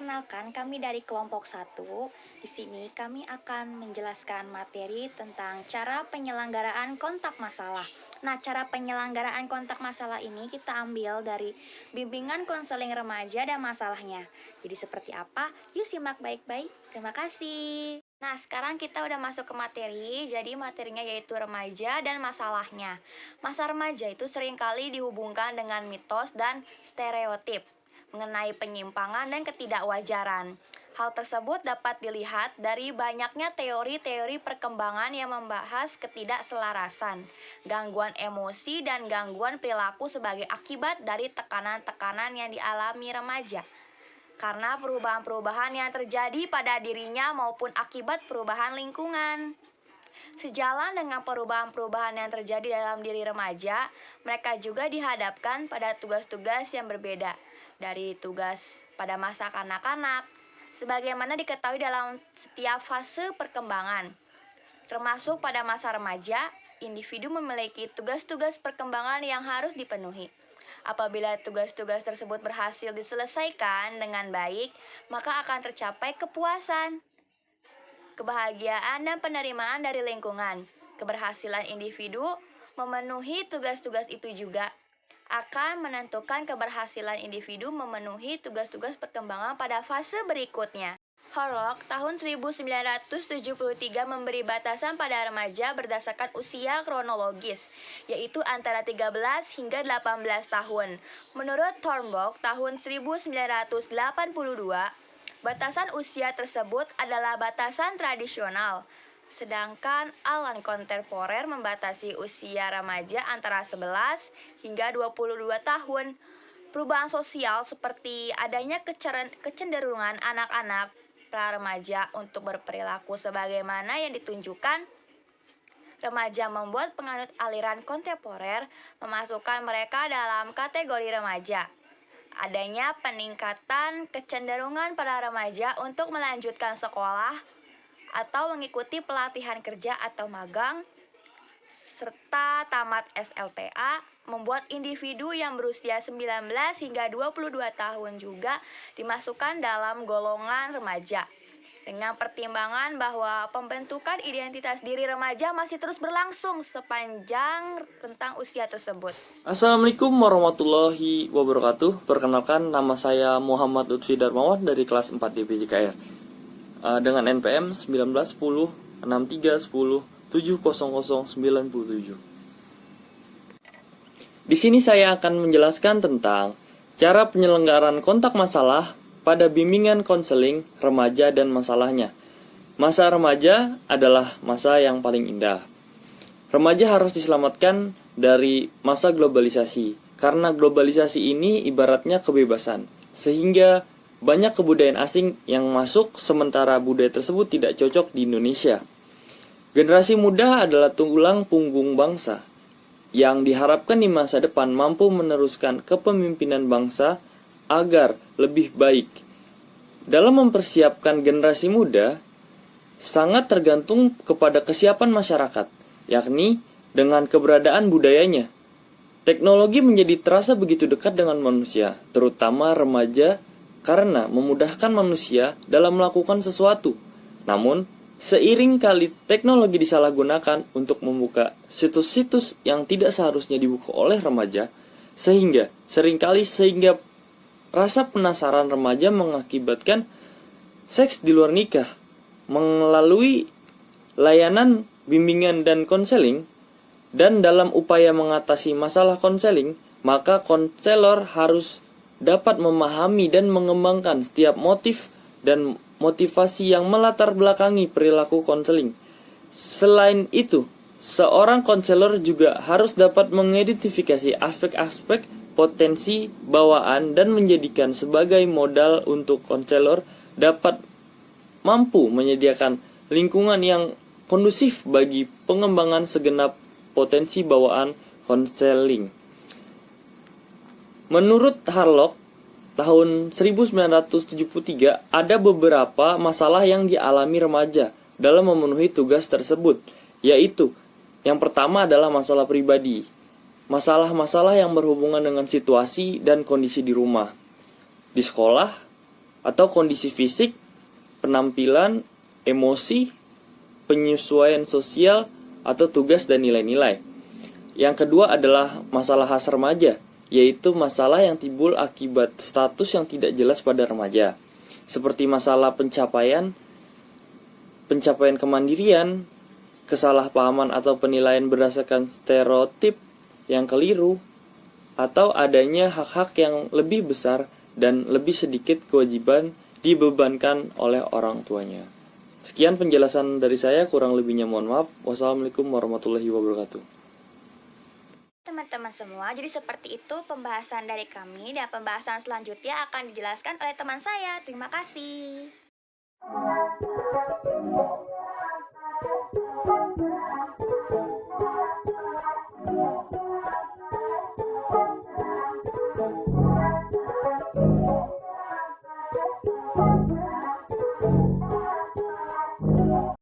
Perkenalkan, kami dari kelompok 1. Di sini kami akan menjelaskan materi tentang cara penyelenggaraan kontak masalah. Nah, cara penyelenggaraan kontak masalah ini kita ambil dari bimbingan konseling remaja dan masalahnya. Jadi seperti apa? Yuk simak baik-baik. Terima kasih. Nah, sekarang kita udah masuk ke materi. Jadi materinya yaitu remaja dan masalahnya. Masa remaja itu seringkali dihubungkan dengan mitos dan stereotip mengenai penyimpangan dan ketidakwajaran. Hal tersebut dapat dilihat dari banyaknya teori-teori perkembangan yang membahas ketidakselarasan, gangguan emosi, dan gangguan perilaku sebagai akibat dari tekanan-tekanan yang dialami remaja. Karena perubahan-perubahan yang terjadi pada dirinya maupun akibat perubahan lingkungan. Sejalan dengan perubahan-perubahan yang terjadi dalam diri remaja, mereka juga dihadapkan pada tugas-tugas yang berbeda dari tugas pada masa kanak-kanak, sebagaimana diketahui dalam setiap fase perkembangan. Termasuk pada masa remaja, individu memiliki tugas-tugas perkembangan yang harus dipenuhi. Apabila tugas-tugas tersebut berhasil diselesaikan dengan baik, maka akan tercapai kepuasan, kebahagiaan, dan penerimaan dari lingkungan. Keberhasilan individu memenuhi tugas-tugas itu juga akan menentukan keberhasilan individu memenuhi tugas-tugas perkembangan pada fase berikutnya. Horlock tahun 1973 memberi batasan pada remaja berdasarkan usia kronologis, yaitu antara 13 hingga 18 tahun. Menurut Thornburg tahun 1982, batasan usia tersebut adalah batasan tradisional, sedangkan Alan kontemporer membatasi usia remaja antara 11 hingga 22 tahun. Perubahan sosial seperti adanya kecenderungan anak-anak pra-remaja untuk berperilaku sebagaimana yang ditunjukkan remaja membuat penganut aliran kontemporer memasukkan mereka dalam kategori remaja. Adanya peningkatan kecenderungan pada remaja untuk melanjutkan sekolah atau mengikuti pelatihan kerja atau magang, serta tamat SLTA, membuat individu yang berusia 19 hingga 22 tahun juga dimasukkan dalam golongan remaja. Dengan pertimbangan bahwa pembentukan identitas diri remaja masih terus berlangsung sepanjang rentang usia tersebut. Assalamualaikum warahmatullahi wabarakatuh. Perkenalkan, nama saya Muhammad Lutfi Darmawan dari kelas 4 DPJKR. Dengan NPM 1910 6310 70097. Di sini saya akan menjelaskan tentang cara penyelenggaraan kontak masalah pada bimbingan konseling remaja dan masalahnya. Masa remaja adalah masa yang paling indah. Remaja harus diselamatkan dari masa globalisasi, karena globalisasi ini ibaratnya kebebasan, sehingga banyak kebudayaan asing yang masuk sementara budaya tersebut tidak cocok di Indonesia. Generasi muda adalah tulang punggung bangsa yang diharapkan di masa depan mampu meneruskan kepemimpinan bangsa agar lebih baik. Dalam mempersiapkan generasi muda, sangat tergantung kepada kesiapan masyarakat, yakni dengan keberadaan budayanya. Teknologi menjadi terasa begitu dekat dengan manusia, terutama remaja, karena memudahkan manusia dalam melakukan sesuatu. Namun, seiring kali teknologi disalahgunakan untuk membuka situs-situs yang tidak seharusnya dibuka oleh remaja, sehingga rasa penasaran remaja mengakibatkan seks di luar nikah. Melalui layanan bimbingan dan konseling, dan dalam upaya mengatasi masalah konseling, maka konselor harus dapat memahami dan mengembangkan setiap motif dan motivasi yang melatar belakangi perilaku konseling. Selain itu, seorang konselor juga harus dapat mengidentifikasi aspek-aspek potensi bawaan dan menjadikan sebagai modal untuk konselor dapat mampu menyediakan lingkungan yang kondusif bagi pengembangan segenap potensi bawaan konseling. Menurut Horlock, tahun 1973 ada beberapa masalah yang dialami remaja dalam memenuhi tugas tersebut, yaitu yang pertama adalah masalah pribadi. Masalah-masalah yang berhubungan dengan situasi dan kondisi di rumah, di sekolah, atau kondisi fisik, penampilan, emosi, penyesuaian sosial, atau tugas dan nilai-nilai. Yang kedua adalah masalah khas remaja, yaitu masalah yang timbul akibat status yang tidak jelas pada remaja, seperti masalah pencapaian kemandirian, kesalahpahaman atau penilaian berdasarkan stereotip yang keliru, atau adanya hak-hak yang lebih besar dan lebih sedikit kewajiban dibebankan oleh orang tuanya. Sekian penjelasan dari saya, kurang lebihnya mohon maaf. Wassalamualaikum warahmatullahi wabarakatuh. Teman-teman semua, jadi seperti itu pembahasan dari kami, dan pembahasan selanjutnya akan dijelaskan oleh teman saya. Terima kasih.